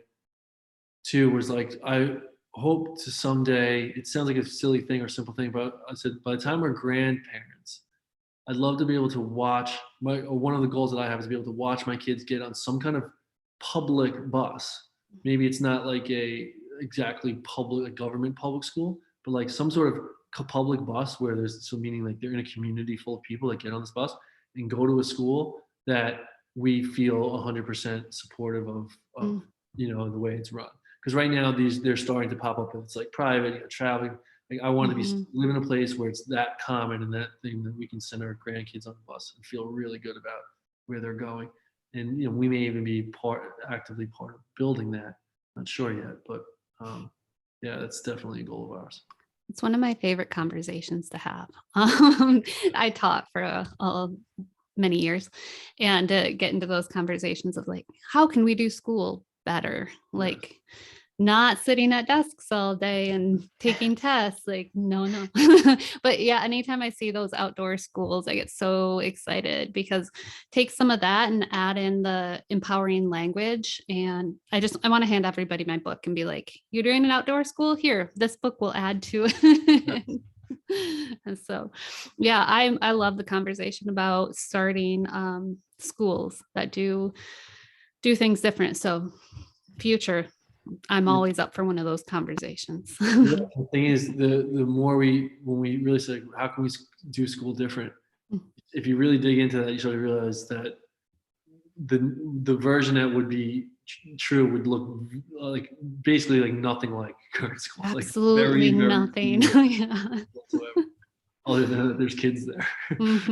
too was like, I hope to someday, it sounds like a silly thing or simple thing, but I said by the time we're grandparents, I'd love to be able to watch one of the goals that I have is to be able to watch my kids get on some kind of public bus. Maybe it's not like exactly public, government public school, but like some sort of public bus where meaning like they're in a community full of people that get on this bus and go to a school that we feel 100% supportive of the way it's run. Because right now they're starting to pop up and it's like private, traveling. Like I want to live in a place where it's that common and that thing that we can send our grandkids on the bus and feel really good about where they're going. And we may even be actively part of building that. Not sure yet, but yeah, that's definitely a goal of ours. It's one of my favorite conversations to have. I taught for many years, and get into those conversations of like, how can we do school better? Like not sitting at desks all day and taking tests, like no. But yeah, anytime I see those outdoor schools, I get so excited because take some of that and add in the empowering language. And I want to hand everybody my book and be like, you're doing an outdoor school here, this book will add to it. And so yeah, I love the conversation about starting schools that do things different. So future, I'm always up for one of those conversations. The thing is, the more when we really say, how can we do school different? If you really dig into that, you sort of realize that the version that would be true would look like basically like nothing like current school. Absolutely like nothing. Whatsoever. Other than that, there's kids there. That's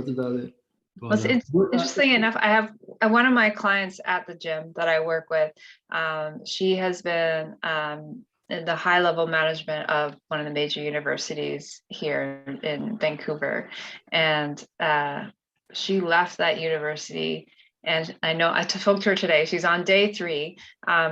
about it. Well, interesting enough, I have one of my clients at the gym that I work with. She has been in the high level management of one of the major universities here in Vancouver. And she left that university. And I know I spoke to her today. She's on day 3.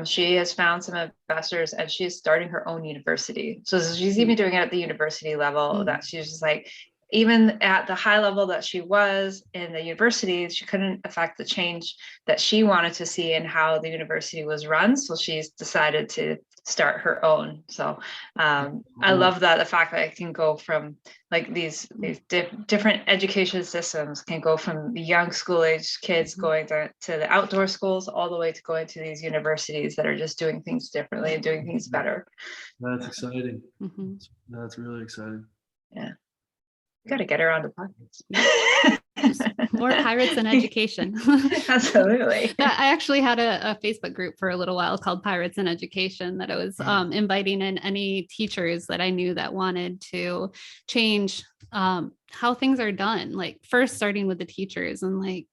She has found some investors and she's starting her own university. So she's even doing it at the university level, that she's just like, even at the high level that she was in the university, she couldn't affect the change that she wanted to see in how the university was run. So she's decided to start her own. So I love that, the fact that it can go from like these different education systems can go from the young school age kids going to the outdoor schools all the way to going to these universities that are just doing things differently and doing things better. That's exciting. That's really exciting. Yeah. Got to get her on the podcast. More pirates in education. Absolutely. I actually had a Facebook group for a little while called Pirates in Education that I was inviting in any teachers that I knew that wanted to change how things are done. Like first starting with the teachers, and like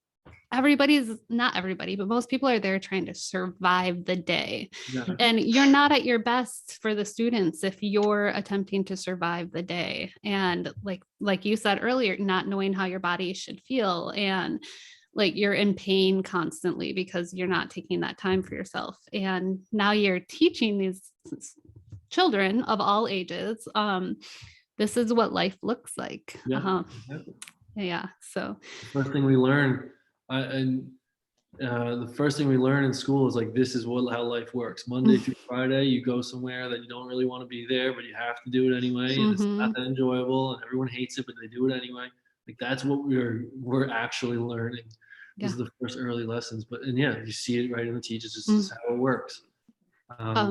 not everybody, but most people are there trying to survive the day. Yeah. And you're not at your best for the students if you're attempting to survive the day. And like you said earlier, not knowing how your body should feel, and like you're in pain constantly because you're not taking that time for yourself. And now you're teaching these children of all ages, this is what life looks like. Yeah, exactly. Yeah. So the first thing we learn the first thing we learn in school is like, this is how life works. Monday through Friday, you go somewhere that you don't really want to be there, but you have to do it anyway. And it's not that enjoyable and everyone hates it, but they do it anyway. Like that's what we're actually learning. These are the first early lessons. But you see it right in the teachers. This is how it works.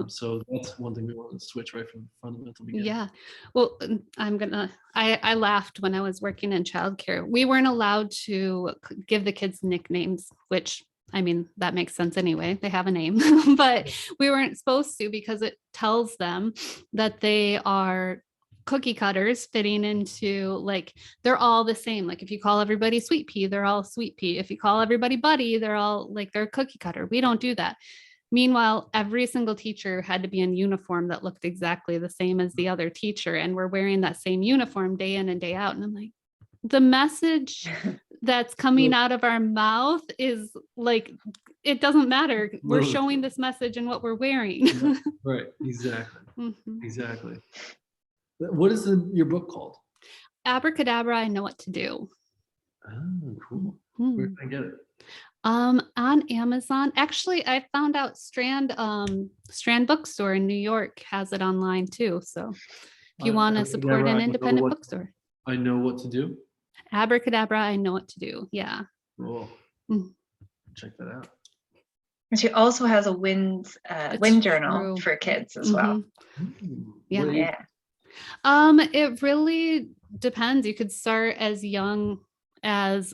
So that's one thing we want to switch right from the fundamental beginning. Yeah. Well, I laughed when I was working in childcare. We weren't allowed to give the kids nicknames, which I mean, that makes sense anyway. They have a name, but we weren't supposed to because it tells them that they are cookie cutters fitting into, like, they're all the same. Like if you call everybody Sweet Pea, they're all Sweet Pea. If you call everybody Buddy, they're all like, they're cookie cutter. We don't do that. Meanwhile, every single teacher had to be in uniform that looked exactly the same as the other teacher. And we're wearing that same uniform day in and day out. And I'm like, the message that's coming out of our mouth is like, it doesn't matter. We're showing this message in what we're wearing. Right. Exactly. Exactly. What is your book called? Abracadabra, I Know What to Do. Oh, cool. Where can I get it? On Amazon. Actually, I found out Strand Bookstore in New York has it online too. So if you want to support an independent bookstore. I Know What to Do? Abracadabra, I Know What to Do. Yeah. Cool. Check that out. And she also has a wind journal for kids as well. Yeah. It really depends. You could start as young as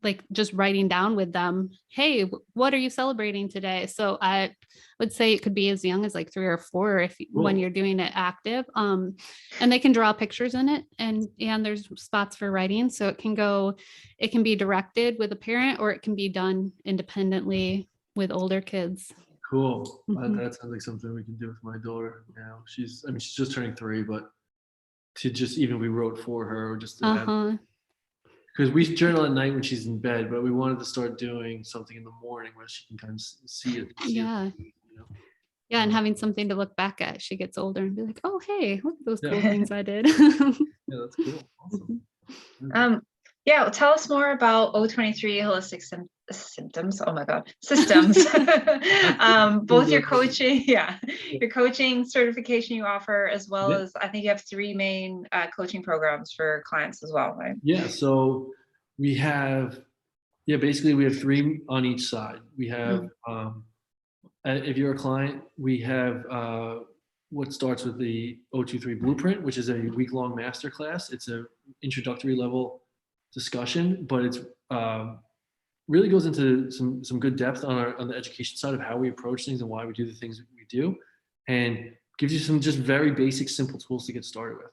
like just writing down with them, hey, what are you celebrating today? So I would say it could be as young as like 3 or 4 when you're doing it active. And they can draw pictures in it, and there's spots for writing. So it can be directed with a parent, or it can be done independently with older kids. Cool. That sounds like something we can do with my daughter now. She's just turning 3, but to just even we wrote for her, just to because we journal at night when she's in bed, but we wanted to start doing something in the morning where she can kind of see it. Yeah, and having something to look back at. She gets older and be like, oh, hey, look at those cool things I did. Yeah, that's cool. Awesome. Well, tell us more about O23 Holistic Systems. Oh my God, systems. Both your coaching, your coaching certification you offer, as well as I think you have 3 main coaching programs for clients as well, right? Yeah. So we have, basically we have 3 on each side. We have, if you're a client, we have what starts with the O23 Blueprint, which is a week-long masterclass. It's an introductory level discussion, but it's really goes into some good depth on the education side of how we approach things and why we do the things that we do, and gives you some just very basic, simple tools to get started with.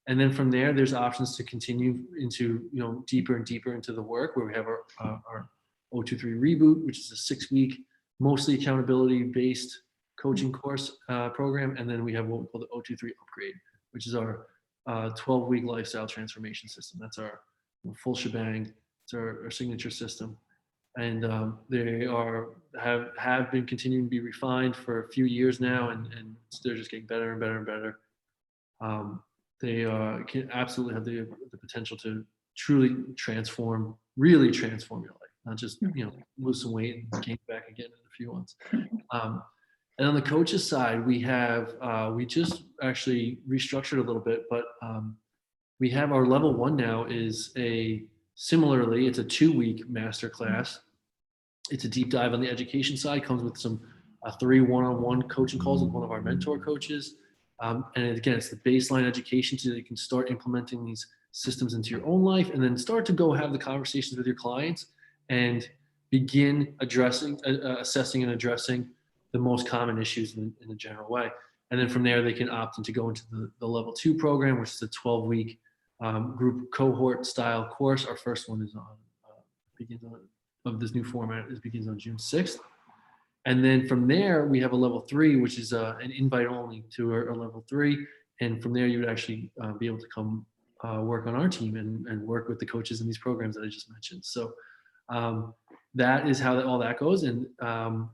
And then from there, there's options to continue into deeper and deeper into the work, where we have our O23 Reboot, which is a 6-week, mostly accountability-based coaching course program, and then we have what we call the O23 Upgrade, which is our 12-week lifestyle transformation system. That's our full shebang. It's our signature system, and they have been continuing to be refined for a few years now, and they're just getting better and better and better. They can absolutely have the potential to truly really transform your life, not just lose some weight and gain back again in a few months. And on the coaches side, we have we just actually restructured a little bit, but we have our level 1 now is similarly, it's a 2-week masterclass. It's a deep dive on the education side, comes with some 3 one-on-one coaching calls with one of our mentor coaches. And again, it's the baseline education so that you can start implementing these systems into your own life, and then start to go have the conversations with your clients and begin addressing, assessing and addressing the most common issues in a general way. And then from there, they can opt in to go into the level 2 program, which is a 12-week group cohort style course. Our first one is of this new format begins on June 6th. And then from there, we have a level 3, which is an invite only to a level 3. And from there, you would actually be able to come work on our team and work with the coaches in these programs that I just mentioned. So that is how all that goes. And on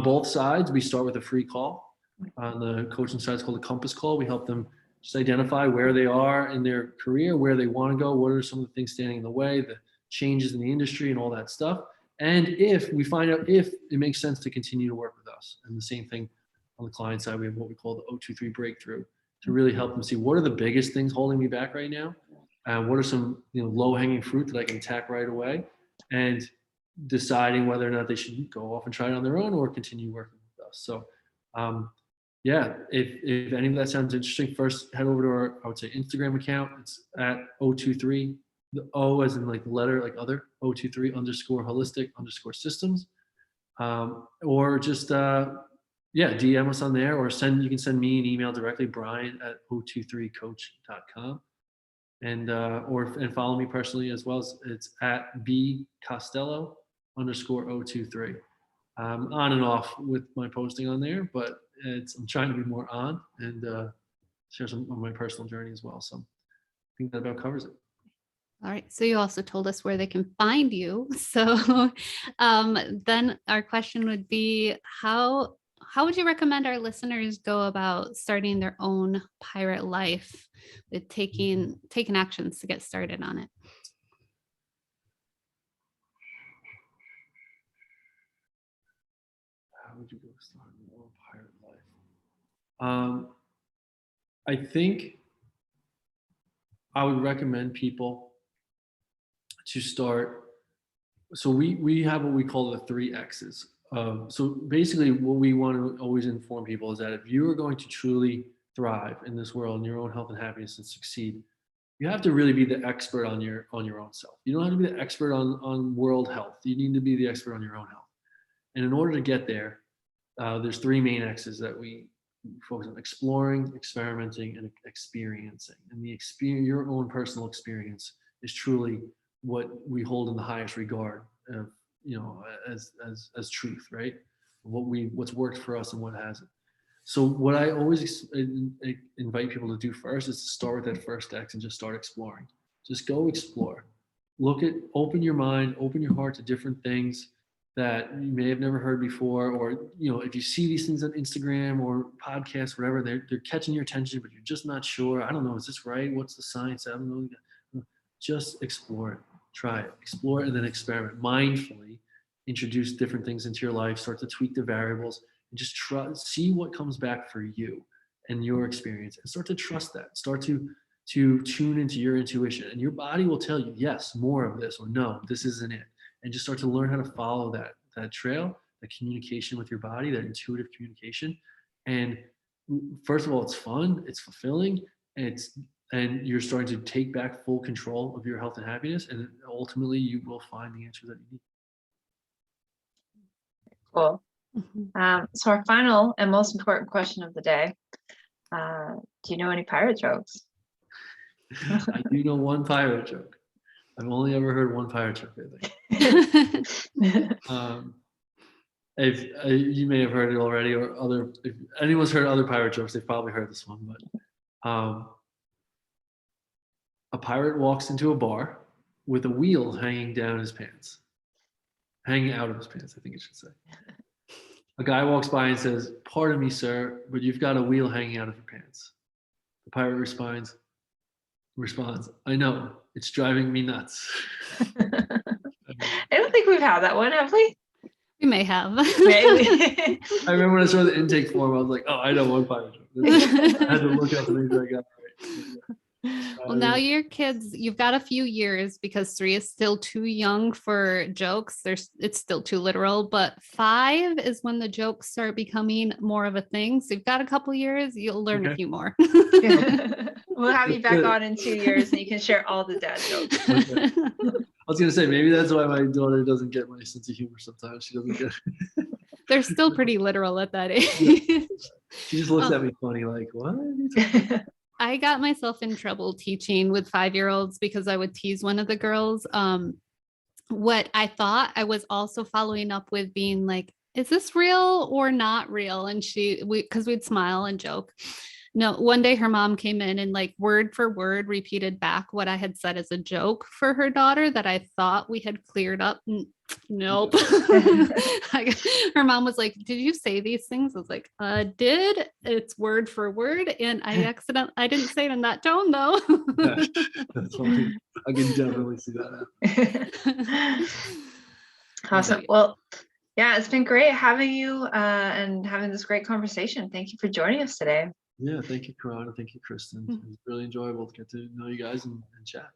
both sides, we start with a free call. On the coaching side, it's called a compass call. We help them just identify where they are in their career, where they want to go, what are some of the things standing in the way, the changes in the industry and all that stuff. And if we find out if it makes sense to continue to work with us. And the same thing on the client side, we have what we call the O23 breakthrough to really help them see what are the biggest things holding me back right now. What are some low-hanging fruit that I can attack right away, and deciding whether or not they should go off and try it on their own or continue working with us. So if any of that sounds interesting, first head over to our, I would say, Instagram account. It's at O23, the O as in like the letter, like other, O23 _ holistic _ systems. Or just, DM us on there, or you can send me an email directly, Brian at O23coach.com. And follow me personally as well. It's at B Costello _ O23. On and off with my posting on there, but I'm trying to be more on and share some of my personal journey as well. So I think that about covers it. All right. So you also told us where they can find you. So then our question would be, how would you recommend our listeners go about starting their own pirate life with taking actions to get started on it? How would you go start your own pirate life? I think I would recommend people to start. So we have what we call the 3 X's. So basically what we want to always inform people is that if you are going to truly thrive in this world, in your own health and happiness, and succeed, you have to really be the expert on your own self. You don't have to be the expert on world health. You need to be the expert on your own health. And in order to get there, there's 3 main X's that we focus on: exploring, experimenting, and experiencing. And your own personal experience is truly what we hold in the highest regard of, as truth, right? What's worked for us and what hasn't. So what I always invite people to do first is to start with that first X and just start exploring. Just go explore. Open your mind, open your heart to different things that you may have never heard before, or if you see these things on Instagram or podcasts, whatever, they're catching your attention, but you're just not sure. I don't know, is this right? What's the science? I don't know. Just explore it, try it, explore it, and then experiment mindfully. Introduce different things into your life, start to tweak the variables, and just see what comes back for you and your experience, and start to trust that. Start to tune into your intuition, and your body will tell you, yes, more of this, or no, this isn't it. And just start to learn how to follow that trail, that communication with your body, that intuitive communication. And first of all, it's fun, it's fulfilling, and you're starting to take back full control of your health and happiness. And ultimately, you will find the answer that you need. Cool. So our final and most important question of the day: do you know any pirate jokes? I do know one pirate joke. I've only ever heard one pirate joke, I think. If you may have heard it already, or if anyone's heard other pirate jokes, they've probably heard this one. But a pirate walks into a bar with a wheel hanging out of his pants, I think it should say. A guy walks by and says, "Pardon me, sir, but you've got a wheel hanging out of your pants." The pirate responds, "I know, it's driving me nuts." I don't think we've had that one, have we? We may have. Maybe. I remember when I saw the intake form, I was like, "Oh, I know one pirate joke." I had to look up and make sure I got it right. Well, now your kids, you've got a few years because 3 is still too young for jokes. It's still too literal, but 5 is when the jokes start becoming more of a thing. So you've got a couple years, you'll learn a few more. We'll have you back on in 2 years and you can share all the dad jokes. Okay. I was gonna say, maybe that's why my daughter doesn't get my sense of humor sometimes. She doesn't get it. They're still pretty literal at that age. She just looks at me funny, like, what are you talking about? I got myself in trouble teaching with 5-year-olds because I would tease one of the girls. What I thought I was also following up with being like, is this real or not real? And because we'd smile and joke. No, one day her mom came in and like word for word repeated back what I had said as a joke for her daughter that I thought we had cleared up. Nope. Her mom was like, did you say these things? I was like, did. It's word for word. And I didn't say it in that tone though. That's funny. I can definitely see that. Awesome. Well, yeah, it's been great having you and having this great conversation. Thank you for joining us today. Yeah, thank you, Karan. Thank you, Kristen. It was really enjoyable to get to know you guys and chat.